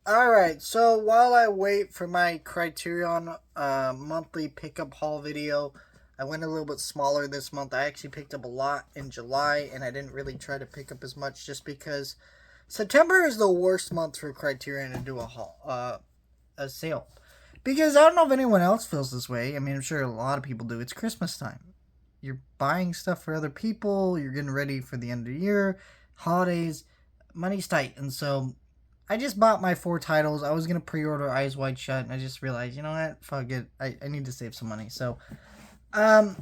Alright, so while I wait for my Criterion monthly pickup haul video, I went a little bit smaller this month. I actually picked up a lot in July, and I didn't really try to pick up as much just because September is the worst month for Criterion to do a sale. Because I don't know if anyone else feels this way. I mean, I'm sure a lot of people do. It's Christmas time. You're buying stuff for other people, you're getting ready for the end of the year, holidays, money's tight, and so I just bought my 4 titles. I was gonna pre-order Eyes Wide Shut, and I just realized, you know what? Fuck it. I need to save some money. So, um,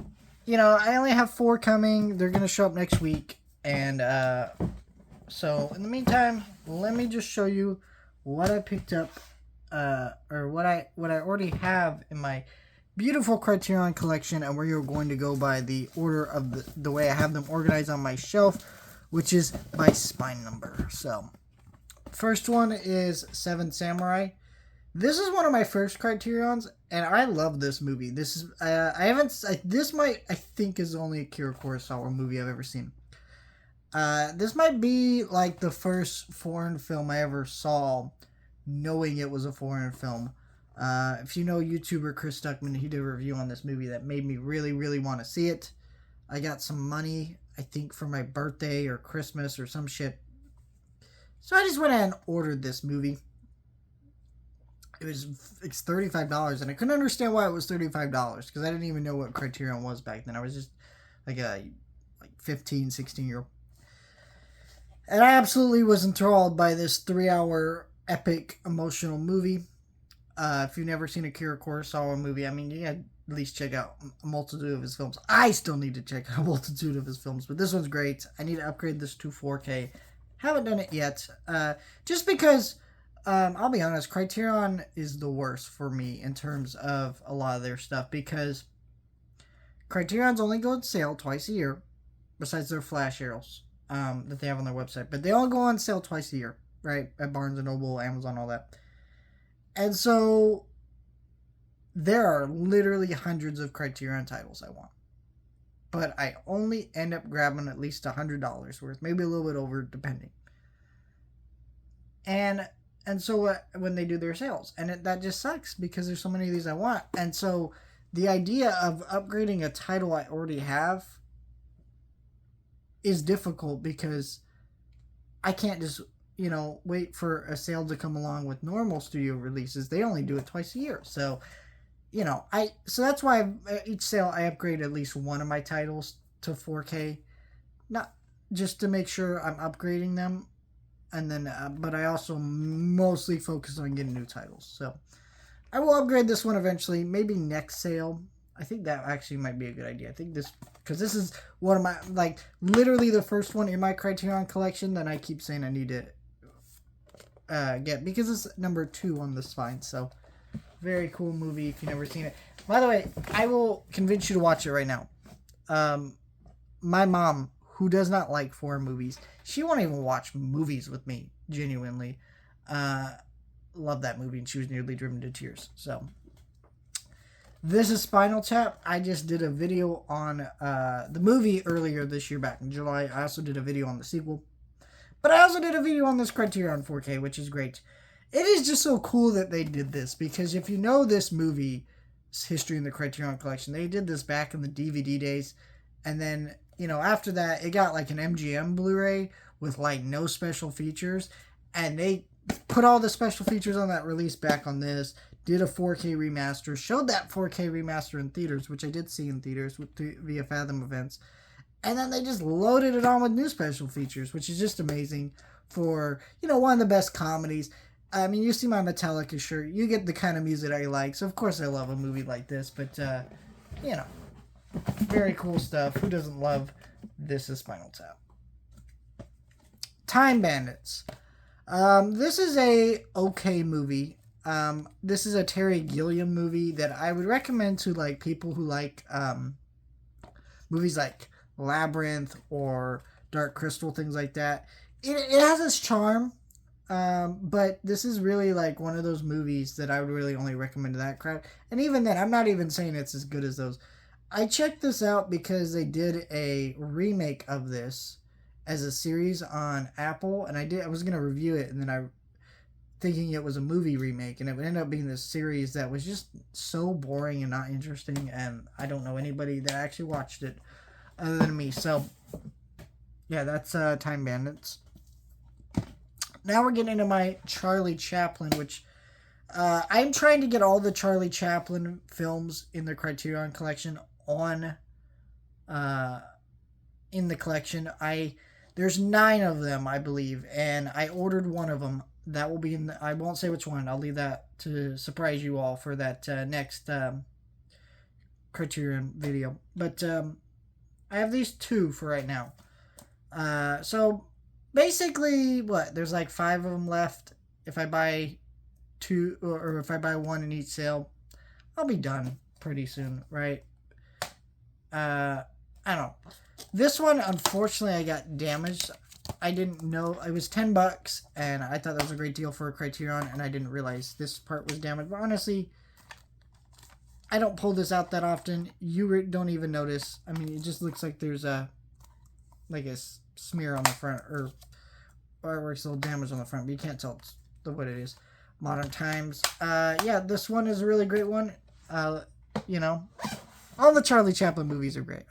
I only have 4 coming. They're gonna show up next week, and so in the meantime, let me just show you what I picked up, or what I already have in my beautiful Criterion collection, and where you're going to go by the order of the way I have them organized on my shelf, which is by spine number. So. First one is Seven Samurai. This is one of my first Criterions, and I love this movie. This is I think is only a Akira Kurosawa movie I've ever seen. This might be like the first foreign film I ever saw, knowing it was a foreign film. If you know YouTuber Chris Stuckman, he did a review on this movie that made me really, really want to see it. I got some money, I think, for my birthday or Christmas or some shit. So I just went ahead and ordered this movie. It's $35, and I couldn't understand why it was $35 because I didn't even know what Criterion was back then. I was just like a 15, 16-year-old. And I absolutely was enthralled by this 3-hour epic emotional movie. If you've never seen a Akira Kurosawa movie, I mean, you gotta at least check out a multitude of his films. I still need to check out a multitude of his films, but this one's great. I need to upgrade this to 4K. Haven't done it yet. Just because, I'll be honest, Criterion is the worst for me in terms of a lot of their stuff, because Criterion's only go on sale twice a year, besides their flash sales that they have on their website. But they all go on sale twice a year, right? At Barnes & Noble, Amazon, all that. And so there are literally hundreds of Criterion titles I want. But I only end up grabbing at least $100 worth, maybe a little bit over, depending. And so when they do their sales, and that just sucks because there's so many of these I want. And so the idea of upgrading a title I already have is difficult because I can't just wait for a sale to come along with normal studio releases. They only do it twice a year, so. So that's why each sale I upgrade at least one of my titles to 4K, not just to make sure I'm upgrading them, and then but I also mostly focus on getting new titles. So I will upgrade this one eventually, maybe next sale. I think that actually might be a good idea. I think because this is one of my literally the first one in my Criterion collection that I keep saying I need to get, because it's number 2 on the spine. So. Very cool movie if you've never seen it. By the way, I will convince you to watch it right now. My mom, who does not like foreign movies, she won't even watch movies with me, genuinely. Love that movie, and she was nearly driven to tears. So, this is Spinal Tap. I just did a video on the movie earlier this year, back in July. I also did a video on the sequel. But I also did a video on this Criterion 4K, which is great. It is just so cool that they did this, because if you know this movie's history in the Criterion Collection, they did this back in the DVD days, and then, after that, it got like an MGM Blu-ray with no special features, and they put all the special features on that release back on this, did a 4K remaster, showed that 4K remaster in theaters, which I did see in theaters via Fathom Events, and then they just loaded it on with new special features, which is just amazing for, one of the best comedies. I mean, you see my Metallica shirt. You get the kind of music I like. So, of course, I love a movie like this. But, very cool stuff. Who doesn't love This is Spinal Tap? Time Bandits. This is a okay movie. This is a Terry Gilliam movie that I would recommend to, people who like movies like Labyrinth or Dark Crystal, things like that. It has its charm. But this is really one of those movies that I would really only recommend to that crowd. And even then, I'm not even saying it's as good as those. I checked this out because they did a remake of this as a series on Apple, and I was going to review it, and then thinking it was a movie remake, and it would end up being this series that was just so boring and not interesting, and I don't know anybody that actually watched it other than me. So yeah, that's Time Bandits. Now we're getting into my Charlie Chaplin, which I'm trying to get all the Charlie Chaplin films in the Criterion Collection on in the collection. There's 9 of them, I believe, and I ordered one of them. That will be in I won't say which one. I'll leave that to surprise you all for that next Criterion video. But I have these 2 for right now. So basically, there's like 5 of them left. If I buy 2, or if I buy 1 in each sale, I'll be done pretty soon, right? I don't know. This one, unfortunately, I got damaged. I didn't know. It was $10, and I thought that was a great deal for a Criterion, and I didn't realize this part was damaged. But honestly, I don't pull this out that often. You don't even notice. I mean, it just looks like there's a smear on the front, or artwork's a little damage on the front, but you can't tell what it is. Modern Times. Yeah, this one is a really great one. You know, all the Charlie Chaplin movies are great.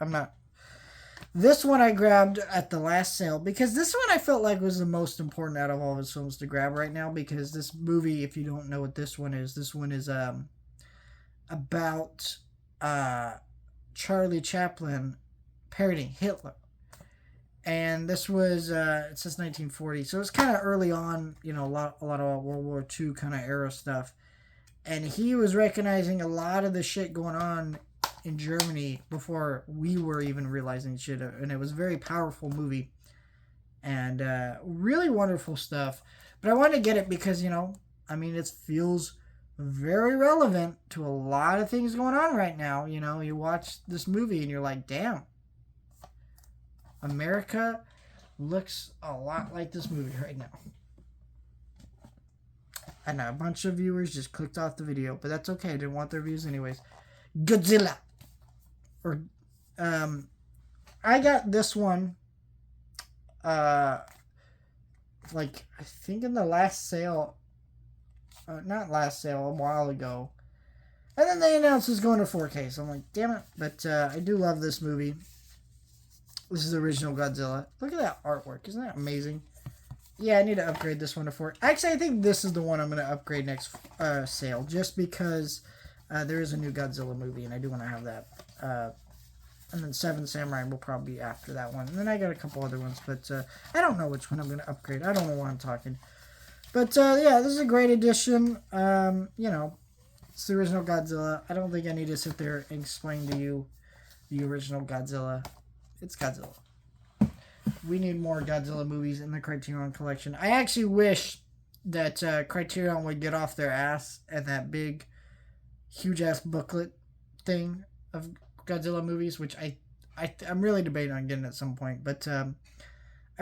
This one I grabbed at the last sale because this one I felt like was the most important out of all of his films to grab right now, because this movie, if you don't know what this one is about Charlie Chaplin parodying Hitler. And this was, it says 1940, so it's kind of early on, you know, a lot of World War II kind of era stuff. And he was recognizing a lot of the shit going on in Germany before we were even realizing shit. And it was a very powerful movie. And really wonderful stuff. But I wanted to get it because, you know, I mean, it feels very relevant to a lot of things going on right now. You know, you watch this movie and you're like, damn. America looks a lot like this movie right now. I know a bunch of viewers just clicked off the video, but that's okay. I didn't want their views anyways. Godzilla. I got this one, like, I think in the last sale, not last sale, a while ago. And then they announced it's going to 4K, so I'm like, damn it. But I do love this movie. This is the original Godzilla. Look at that artwork. Isn't that amazing? Yeah, I need to upgrade this one to 4. Actually, I think this is the one I'm going to upgrade next sale, just because there is a new Godzilla movie, and I do want to have that. And then Seven Samurai will probably be after that one. And then I got a couple other ones, but I don't know which one I'm going to upgrade. I don't know why I'm talking. But, yeah, this is a great edition. You know, it's the original Godzilla. I don't think I need to sit there and explain to you the original Godzilla. It's Godzilla. We need more Godzilla movies in the Criterion Collection. I actually wish that Criterion would get off their ass and that big, huge-ass booklet thing of Godzilla movies, which I'm really debating on getting at some point. But I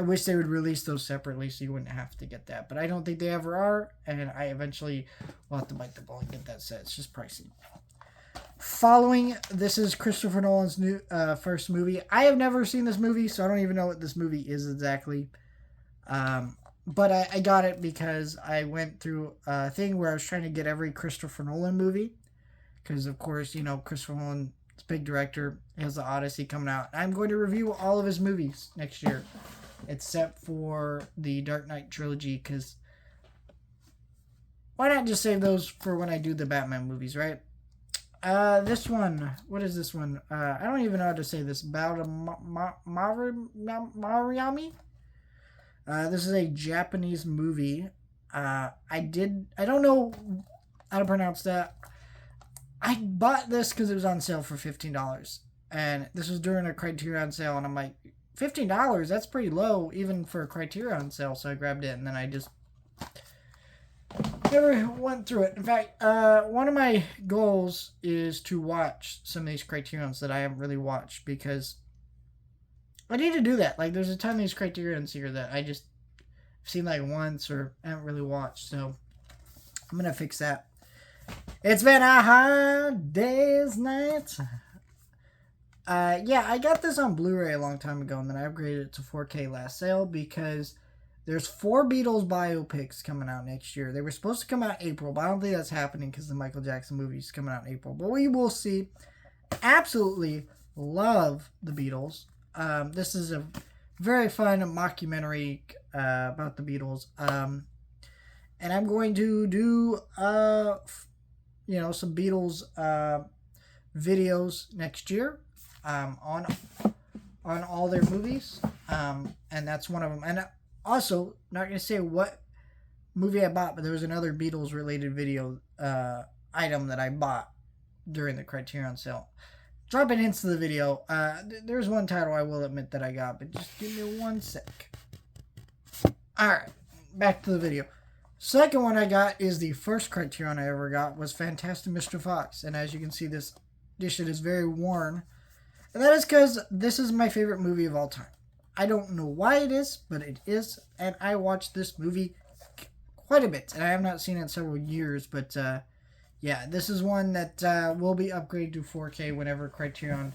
wish they would release those separately so you wouldn't have to get that. But I don't think they ever are, and I eventually will have to bite the bullet and get that set. It's just pricey. Following, this is Christopher Nolan's new first movie. I have never seen this movie, so I don't even know what this movie is exactly. But I got it because I went through a thing where I was trying to get every Christopher Nolan movie. Because, of course, you know, Christopher Nolan is a big director. He has The Odyssey coming out. I'm going to review all of his movies next year, except for the Dark Knight trilogy, because why not just save those for when I do the Batman movies, right? This one, what is this one? I don't even know how to say this. Mariami? This is a Japanese movie. I don't know how to pronounce that. I bought this because it was on sale for $15. And this was during a Criterion sale, and I'm like, $15? That's pretty low, even for a Criterion sale, so I grabbed it, and then I just never went through it. In fact, one of my goals is to watch some of these Criterions that I haven't really watched, because I need to do that. Like, there's a ton of these Criterions here that I just seen like once or haven't really watched, so I'm gonna fix that. It's been a hard day's night. Yeah, I got this on Blu-ray a long time ago, and then I upgraded it to 4K last sale because There's 4 Beatles biopics coming out next year. They were supposed to come out in April, but I don't think that's happening because the Michael Jackson movie is coming out in April. But we will see. Absolutely love the Beatles. This is a very fun mockumentary about the Beatles. And I'm going to do, some Beatles videos next year on all their movies. And that's one of them. And also, not going to say what movie I bought, but there was another Beatles related video item that I bought during the Criterion sale. Dropping hints to the video. There's one title I will admit that I got, but just give me one sec. Alright, back to the video. Second one I got is the first Criterion I ever got was Fantastic Mr. Fox. And as you can see, this shit is very worn. And that is because this is my favorite movie of all time. I don't know why it is, but it is. And I watched this movie quite a bit. And I have not seen it in several years, but yeah, this is one that will be upgraded to 4K whenever Criterion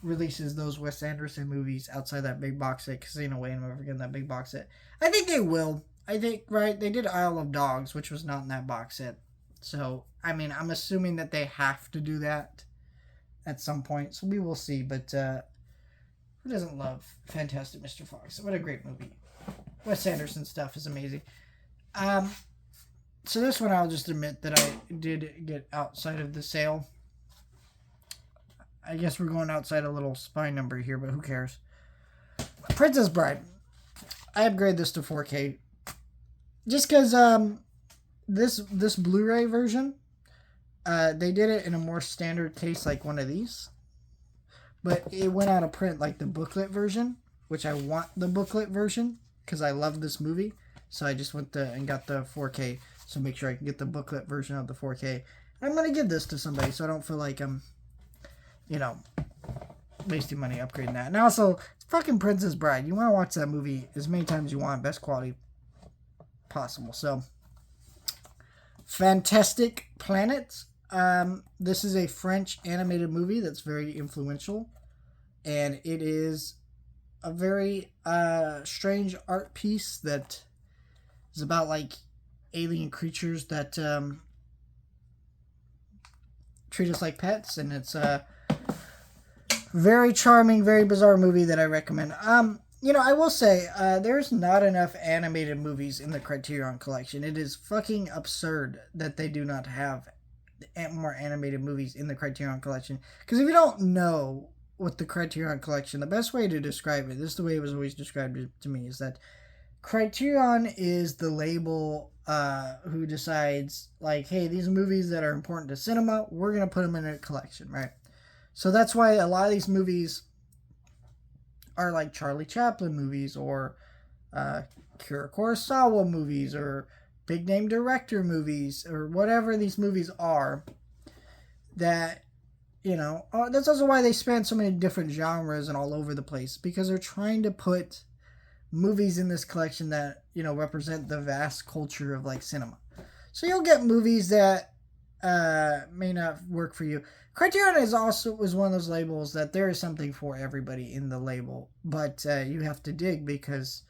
releases those Wes Anderson movies outside that big box set. Casino Way and over again, that big box set. I think they will. I think, right, they did Isle of Dogs, which was not in that box set. So, I mean, I'm assuming that they have to do that at some point. So we will see. But who doesn't love Fantastic Mr. Fox? What a great movie. Wes Anderson stuff is amazing. So this one I'll just admit that I did get outside of the sale. I guess we're going outside a little spine number here, but who cares? Princess Bride. I upgrade this to 4K. Just because this Blu-ray version, they did it in a more standard case like one of these. But it went out of print like the booklet version, which I want the booklet version because I love this movie. So I just went and got the 4K. So make sure I can get the booklet version of the 4K. I'm going to give this to somebody so I don't feel like I'm, wasting money upgrading that. And also, it's fucking Princess Bride. You want to watch that movie as many times as you want. Best quality possible. So, Fantastic Planet. This is a French animated movie that's very influential. And it is a very strange art piece that is about like alien creatures that treat us like pets, and it's a very charming, very bizarre movie that I recommend. I will say there's not enough animated movies in the Criterion Collection. It is fucking absurd that they do not have more animated movies in the Criterion Collection. Because if you don't know what the Criterion Collection, the best way to describe it, this is the way it was always described to me, is that Criterion is the label who decides, like, hey, these movies that are important to cinema, we're going to put them in a collection, right? So that's why a lot of these movies are like Charlie Chaplin movies or Kira Kurosawa movies or big name director movies or whatever these movies are. That, that's also why they span so many different genres and all over the place, because they're trying to put movies in this collection that, represent the vast culture of like cinema. So you'll get movies that may not work for you. Criterion was one of those labels that there is something for everybody in the label, but you have to dig because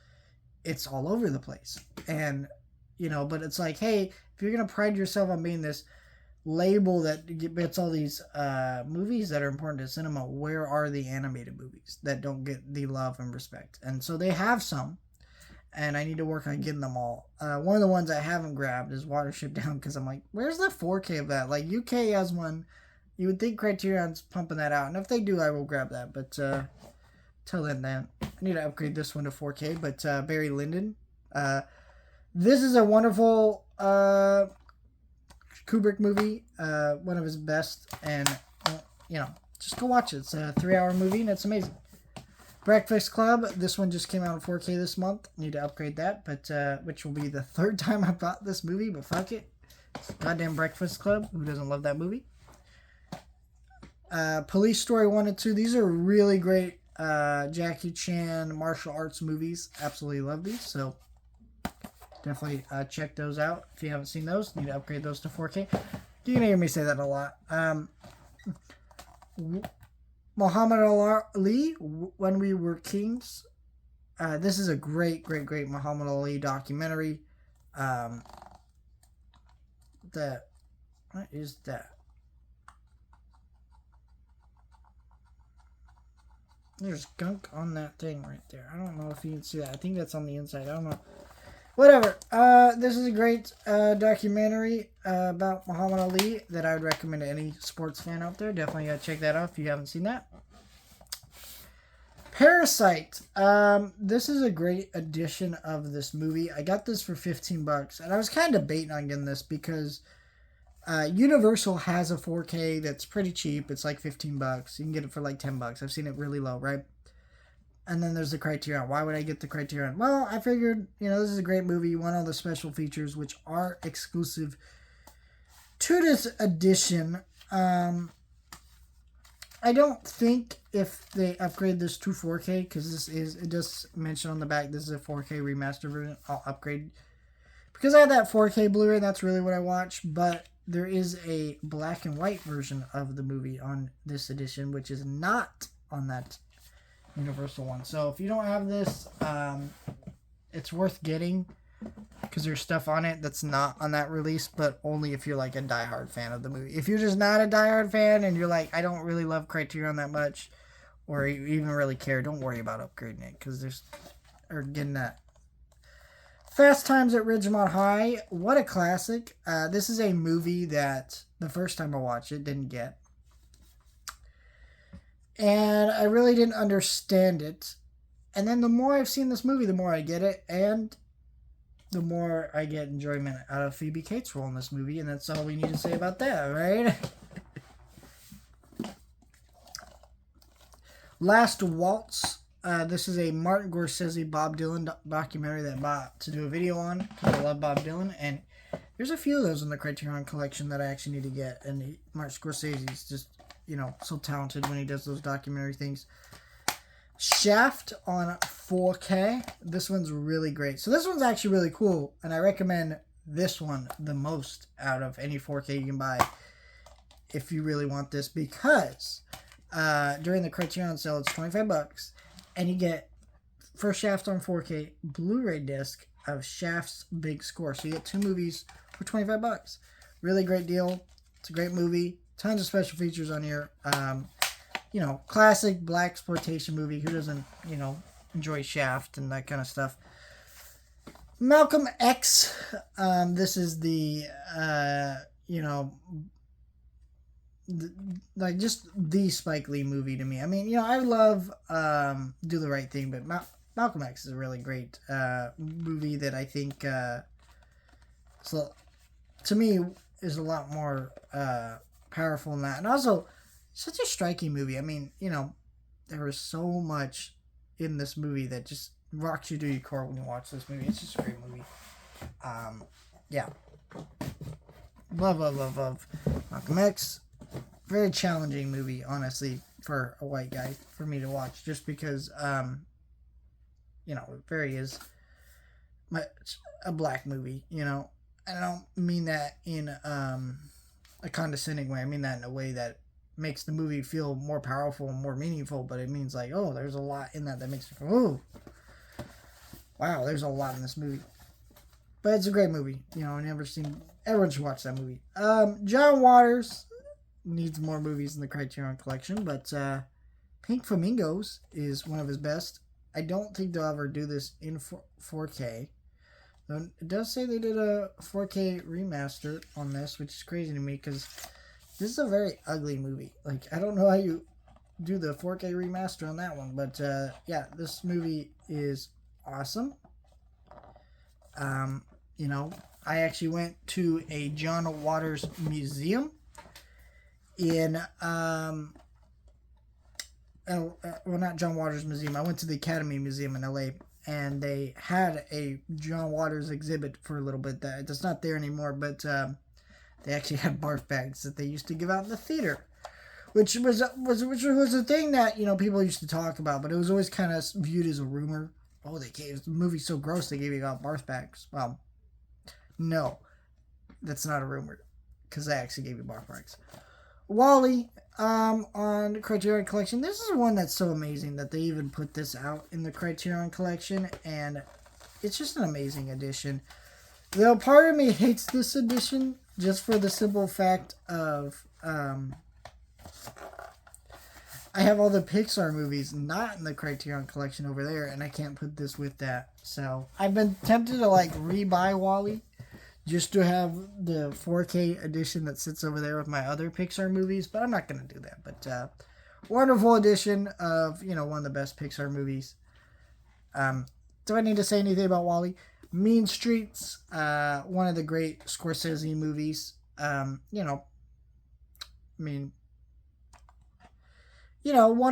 it's all over the place. And, but it's like, hey, if you're going to pride yourself on being this label that gets all these movies that are important to cinema, where are the animated movies that don't get the love and respect? And so they have some, and I need to work on getting them all. One of the ones I haven't grabbed is Watership Down, because I'm like, where's the 4K of that? Like, UK has one. You would think Criterion's pumping that out, and if they do, I will grab that. But till then, I need to upgrade this one to 4K. But Barry Lyndon, this is a wonderful Kubrick movie, one of his best, and just go watch it. It's a 3-hour movie and it's amazing. Breakfast Club, this one just came out in 4K this month. Need to upgrade that, but which will be the 3rd time I bought this movie, but fuck it. Goddamn Breakfast Club. Who doesn't love that movie? Police Story 1 and 2. These are really great Jackie Chan martial arts movies. Absolutely love these, so definitely check those out. If you haven't seen those, need to upgrade those to 4K. You're going to hear me say that a lot. Muhammad Ali, When We Were Kings. This is a great Muhammad Ali documentary. Um, what is that? There's gunk on that thing right there. I don't know if you can see that. I think that's on the inside. I don't know. Whatever. This is a great documentary about Muhammad Ali that I would recommend to any sports fan out there. Definitely gotta check that out if you haven't seen that. Parasite. This is a great edition of this movie. I got this for $15, and I was kind of debating on getting this because Universal has a 4K that's pretty cheap. It's like $15. You can get it for like $10. I've seen it really low, right? And then there's the Criterion. Why would I get the Criterion? Well, I figured, this is a great movie. You want all the special features, which are exclusive to this edition. I don't think if they upgrade this to 4K, because it does mention on the back, this is a 4K remaster version, I'll upgrade. Because I have that 4K Blu-ray, that's really what I watch, but there is a black and white version of the movie on this edition, which is not on that Universal one. So if you don't have this, it's worth getting, because there's stuff on it that's not on that release, but only if you're like a diehard fan of the movie. If you're just not a diehard fan and you're like, I don't really love Criterion that much, or you even really care, don't worry about upgrading it, because getting that. Fast Times at Ridgemont High, what a classic. This is a movie that the first time I watched it didn't get, and I really didn't understand it. And then the more I've seen this movie, the more I get it, and the more I get enjoyment out of Phoebe Cates' role in this movie, and that's all we need to say about that, right? Last Waltz. This is a Martin Scorsese, Bob Dylan documentary that I bought to do a video on, because I love Bob Dylan, and there's a few of those in the Criterion Collection that I actually need to get, and Martin Scorsese's just, so talented when he does those documentary things. Shaft on 4K. This one's really great. So this one's actually really cool, and I recommend this one the most out of any 4K you can buy if you really want this, because during the Criterion sale it's $25, and you get, for Shaft on 4K, Blu-ray disc of Shaft's big score. So you get 2 movies for $25. Really great deal. It's a great movie. Tons of special features on here. Classic black exploitation movie. Who doesn't, enjoy Shaft and that kind of stuff? Malcolm X. This is the, just the Spike Lee movie to me. I mean, I love Do the Right Thing, but Malcolm X is a really great movie that I think, to me, is a lot more powerful than that. And also, such a striking movie. I mean, there was so much in this movie that just rocks you to your core when you watch this movie. It's just a great movie. Yeah. Love Malcolm X. Very challenging movie, honestly, for a white guy, for me to watch, just because, it very is a black movie, and I don't mean that in a condescending way. I mean that in a way that makes the movie feel more powerful and more meaningful, but it means like, oh, there's a lot in that makes me go, oh, wow, there's a lot in this movie. But it's a great movie. Everyone should watch that movie. John Waters needs more movies in the Criterion Collection, but Pink Flamingos is one of his best. I don't think they'll ever do this in 4K. It does say they did a 4K remaster on this, which is crazy to me, because this is a very ugly movie. Like, I don't know how you do the 4K remaster on that one, but yeah, this movie is awesome. I actually went to a John Waters museum in not John Waters Museum. I went to the Academy Museum in LA, and they had a John Waters exhibit for a little bit. That's not there anymore, but they actually had barf bags that they used to give out in the theater, which was a thing that people used to talk about, but it was always kind of viewed as a rumor. Oh, the movie's so gross they gave you out barf bags. Well, no, that's not a rumor, because they actually gave you barf bags. Wally, on Criterion Collection. This is one that's so amazing that they even put this out in the Criterion Collection, and it's just an amazing edition. Though part of me hates this edition just for the simple fact of I have all the Pixar movies not in the Criterion Collection over there, and I can't put this with that. So I've been tempted to like rebuy Wally just to have the 4K edition that sits over there with my other Pixar movies, but I'm not going to do that. But wonderful edition of, one of the best Pixar movies. Do I need to say anything about Wall-E? Mean Streets, one of the great Scorsese movies. One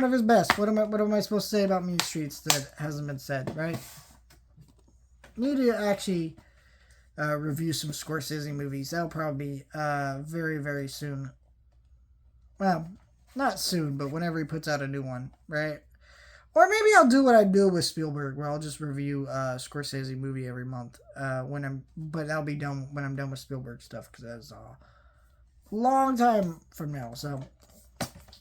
of his best. What am I supposed to say about Mean Streets that hasn't been said, right? Need to actually review some Scorsese movies. That'll probably be very, very soon. Well, not soon, but whenever he puts out a new one, right? Or maybe I'll do what I do with Spielberg, where I'll just review a Scorsese movie every month. But that'll be done when I'm done with Spielberg stuff, because that's a long time from now. So,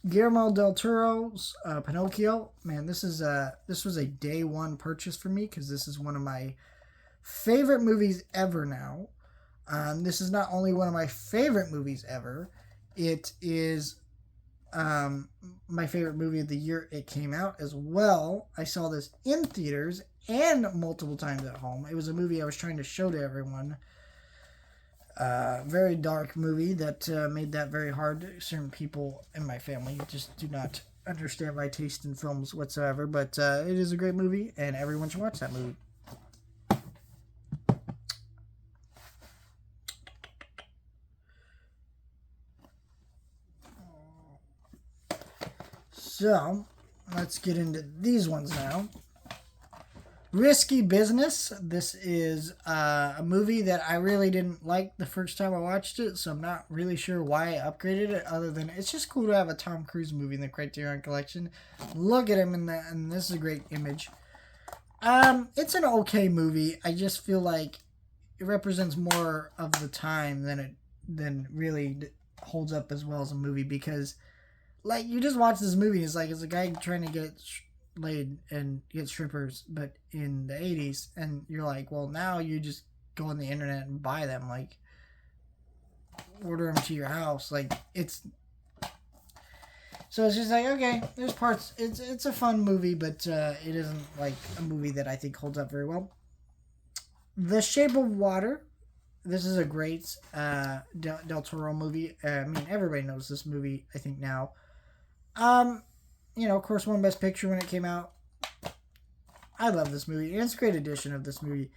Guillermo del Toro's Pinocchio, man, this was a day one purchase for me, because this is one of my favorite movies ever now. This is not only one of my favorite movies ever, it is my favorite movie of the year it came out as well. I saw this in theaters and multiple times at home. It was a movie I was trying to show to everyone. Very dark movie that made that very hard. Certain people in my family just do not understand my taste in films whatsoever, but it is a great movie and everyone should watch that movie. So, let's get into these ones now. Risky Business. This is a movie that I really didn't like the first time I watched it, so I'm not really sure why I upgraded it, other than it's just cool to have a Tom Cruise movie in the Criterion Collection. Look at him and this is a great image. It's an okay movie. I just feel like it represents more of the time than really holds up as well as a movie, because like you just watch this movie, it's a guy trying to get laid and get strippers, but in the 80s, and you're like, well, now you just go on the internet and buy them, like order them to your house, like it's just like, okay, there's parts, it's a fun movie, but it isn't like a movie that I think holds up very well. The Shape of Water. This is a great Del Toro movie. I mean, everybody knows this movie, I think, now. Of course, won Best Picture when it came out. I love this movie. It's a great edition of this movie.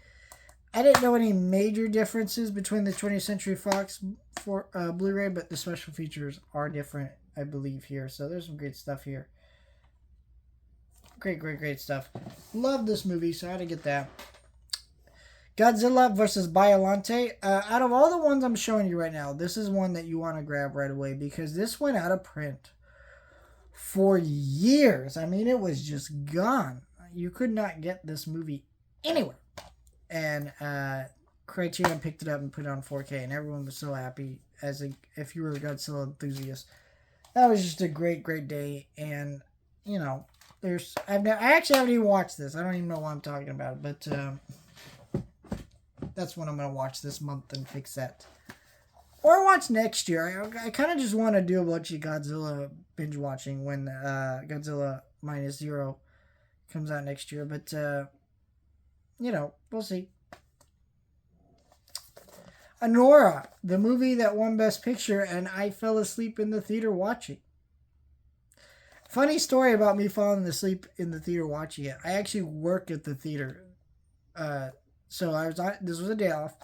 I didn't know any major differences between the 20th Century Fox for Blu-ray, but the special features are different, I believe, here. So there's some great stuff here. Great stuff. Love this movie, so I had to get that. Godzilla vs. Biollante. Out of all the ones I'm showing you right now, this is one that you want to grab right away, because this went out of print for years. I mean, it was just gone. You could not get this movie anywhere. And Criterion picked it up and put it on 4K, and everyone was so happy, if you were a Godzilla enthusiast. That was just a great day. And, I actually haven't even watched this. I don't even know why I'm talking about it, but that's when I'm going to watch this month and fix that. Or watch next year. I kind of just want to do a bunch of Godzilla binge watching when Godzilla Minus Zero comes out next year. But, we'll see. Anora, the movie that won Best Picture, and I fell asleep in the theater watching. Funny story about me falling asleep in the theater watching it. I actually work at the theater. So this was a day off.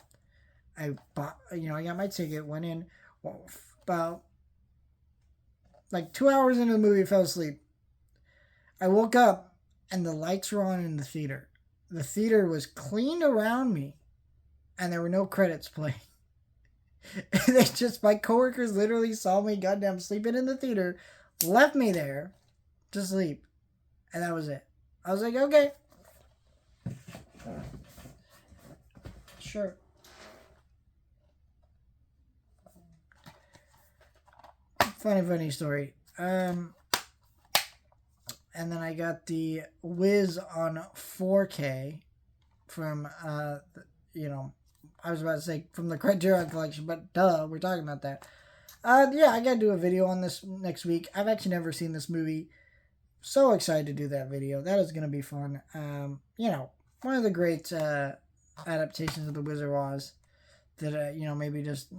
I bought, I got my ticket, went in, about like 2 hours into the movie, I fell asleep. I woke up and the lights were on in the theater. The theater was cleaned around me and there were no credits playing. My coworkers literally saw me goddamn sleeping in the theater, left me there to sleep, and that was it. I was like, okay. Sure. funny story. And then I got the Wiz on 4K from, you know, I was about to say from the Criterion Collection, but duh, we're talking about that. Yeah, I gotta do a video on this next week. I've actually never seen this movie. So excited to do that video. That is gonna be fun. You know, one of the great adaptations of The Wizard of Oz that you know, maybe just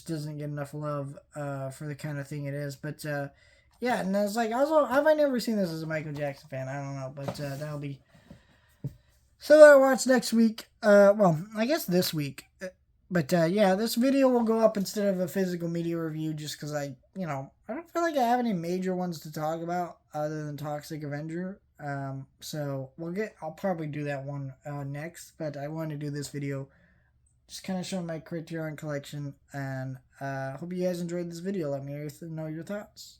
doesn't get enough love for the kind of thing it is. But yeah, and it's like also, have I never seen this as a Michael Jackson fan? I don't know, but that'll be so that I watch next week. Well, I guess this week. But yeah, this video will go up instead of a physical media review, just because I don't feel like I have any major ones to talk about other than Toxic Avenger. So I'll probably do that one next. But I wanted to do this video, just kind of showing my Criterion Collection, and hope you guys enjoyed this video. Let me know your thoughts.